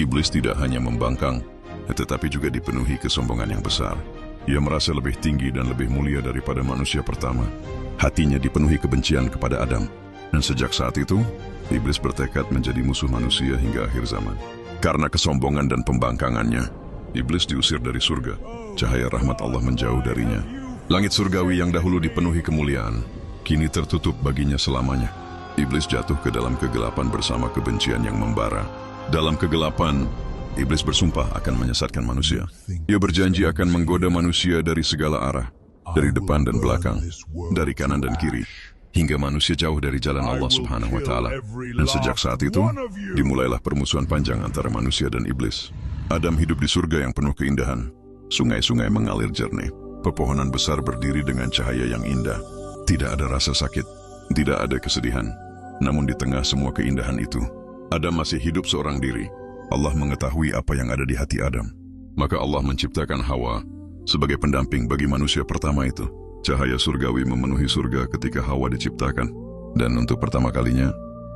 Iblis tidak hanya membangkang, tetapi juga dipenuhi kesombongan yang besar. Ia merasa lebih tinggi dan lebih mulia daripada manusia pertama. Hatinya dipenuhi kebencian kepada Adam. Dan sejak saat itu, Iblis bertekad menjadi musuh manusia hingga akhir zaman. Karena kesombongan dan pembangkangannya, Iblis diusir dari surga. Cahaya rahmat Allah menjauh darinya. Langit surgawi yang dahulu dipenuhi kemuliaan, kini tertutup baginya selamanya. Iblis jatuh ke dalam kegelapan bersama kebencian yang membara. Dalam kegelapan, Iblis bersumpah akan menyesatkan manusia. Ia berjanji akan menggoda manusia dari segala arah, dari depan dan belakang, dari kanan dan kiri, hingga manusia jauh dari jalan Allah Subhanahu wa Ta'ala. Dan sejak saat itu, dimulailah permusuhan panjang antara manusia dan iblis. Adam hidup di surga yang penuh keindahan. Sungai-sungai mengalir jernih. Pepohonan besar berdiri dengan cahaya yang indah. Tidak ada rasa sakit, tidak ada kesedihan. Namun di tengah semua keindahan itu, Adam masih hidup seorang diri. Allah mengetahui apa yang ada di hati Adam. Maka Allah menciptakan Hawa sebagai pendamping bagi manusia pertama itu. Cahaya surgawi memenuhi surga ketika Hawa diciptakan. Dan untuk pertama kalinya,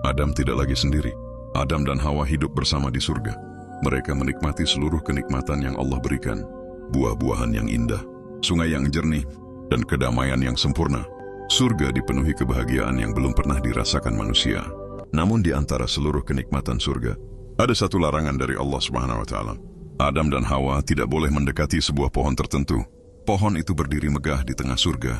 Adam tidak lagi sendiri. Adam dan Hawa hidup bersama di surga. Mereka menikmati seluruh kenikmatan yang Allah berikan. Buah-buahan yang indah, sungai yang jernih, dan kedamaian yang sempurna. Surga dipenuhi kebahagiaan yang belum pernah dirasakan manusia. Namun di antara seluruh kenikmatan surga, ada satu larangan dari Allah Subhanahu wa Ta'ala. Adam dan Hawa tidak boleh mendekati sebuah pohon tertentu. Pohon itu berdiri megah di tengah surga,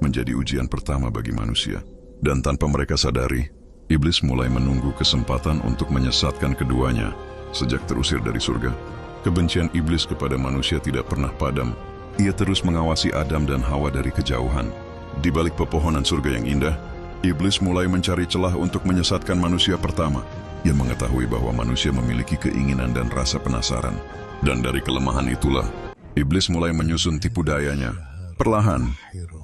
menjadi ujian pertama bagi manusia. Dan tanpa mereka sadari, Iblis mulai menunggu kesempatan untuk menyesatkan keduanya. Sejak terusir dari surga, kebencian Iblis kepada manusia tidak pernah padam. Ia terus mengawasi Adam dan Hawa dari kejauhan. Di balik pepohonan surga yang indah, Iblis mulai mencari celah untuk menyesatkan manusia pertama. Ia mengetahui bahwa manusia memiliki keinginan dan rasa penasaran. Dan dari kelemahan itulah, Iblis mulai menyusun tipu dayanya. Perlahan,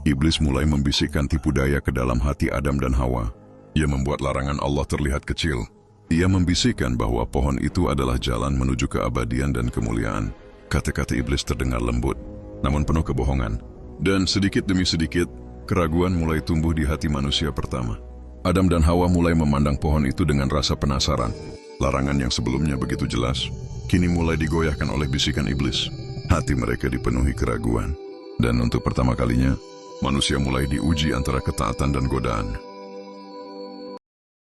Iblis mulai membisikkan tipu daya ke dalam hati Adam dan Hawa. Ia membuat larangan Allah terlihat kecil. Ia membisikkan bahwa pohon itu adalah jalan menuju keabadian dan kemuliaan. Kata-kata Iblis terdengar lembut, namun penuh kebohongan. Dan sedikit demi sedikit, keraguan mulai tumbuh di hati manusia pertama. Adam dan Hawa mulai memandang pohon itu dengan rasa penasaran. Larangan yang sebelumnya begitu jelas, kini mulai digoyahkan oleh bisikan Iblis. Hati mereka dipenuhi keraguan. Dan untuk pertama kalinya, manusia mulai diuji antara ketaatan dan godaan.